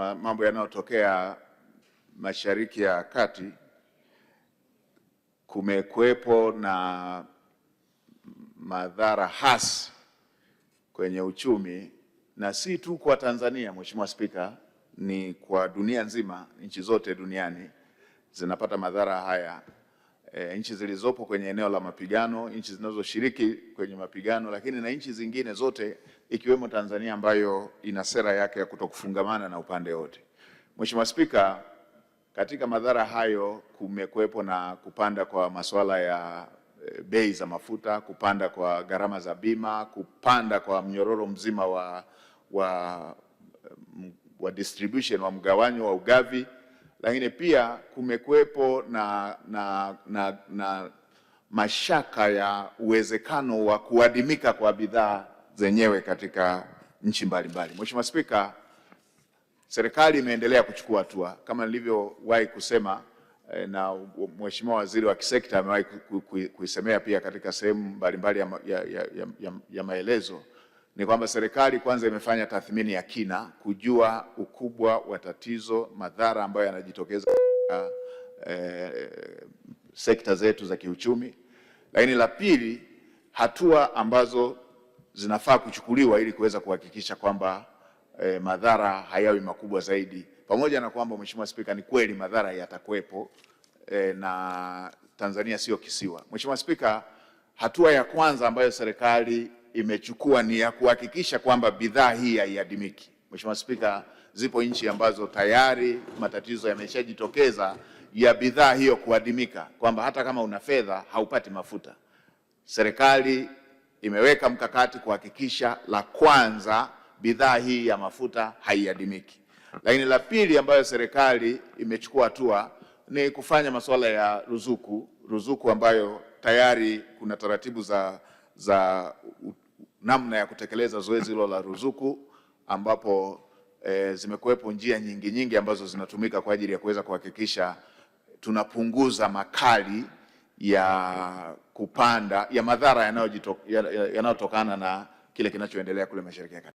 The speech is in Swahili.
Mambo yanayotokea Mashariki ya Kati, kumekuwepo na madhara hasi kwenye uchumi, na si tu kwa Tanzania, Mheshimiwa Spika, ni kwa dunia nzima. Nchi zote duniani zinapata madhara haya. Nchi zilizopo kwenye eneo la mapigano, nchi zinazoshiriki kwenye mapigano, lakini na nchi zingine zote ikiwemo Tanzania ambayo ina sera yake ya kutokufungamana na upande wote. Mheshimiwa Spika, katika madhara hayo kumekuwepo na kupanda kwa masuala ya bei za mafuta, kupanda kwa gharama za bima, kupanda kwa mnyororo mzima wa distribution, wa mgawanyo wa ugavi, lakini pia kumekuwepo na mashaka ya uwezekano wa kuadimika kwa bidhaa zenyewe katika nchi mbalimbali. Mheshimiwa Spika, serikali imeendelea kuchukua hatua kama nilivyowahi kusema, na Mheshimiwa Waziri wa kisekta amewahi kuisemea pia katika sehemu mbalimbali ya maelezo, ni kwamba serikali kwanza imefanya tathmini ya kina kujua ukubwa wa tatizo, madhara ambayo yanajitokeza katika sekta zetu za kiuchumi, lakini la pili, hatua ambazo zinafaa kuchukuliwa ili kuweza kuhakikisha kwamba madhara hayawi makubwa zaidi, pamoja na kwamba Mheshimiwa Spika, ni kweli madhara yatakuwepo na Tanzania sio kisiwa. Mheshimiwa Spika, hatua ya kwanza ambayo serikali imechukua ni ya kuhakikisha kwamba bidhaa hii haiadimiki. Mheshimiwa Spika, zipo nchi ambazo tayari matatizo yameshajitokeza ya bidhaa hiyo kuadimika, kwamba hata kama una fedha haupati mafuta. Serikali imeweka mkakati kuhakikisha, la kwanza, bidhaa hii ya mafuta haiadimiki. Lakini la pili ambayo serikali imechukua hatua ni kufanya masuala ya ruzuku ambayo tayari kuna taratibu za namna ya kutekeleza zoezi hilo la ruzuku, ambapo zimekuwepo njia nyingi ambazo zinatumika kwa ajili ya kuweza kuhakikisha tunapunguza makali ya kupanda ya madhara yanayotokana na kile kinachoendelea kule Mashariki ya Kati.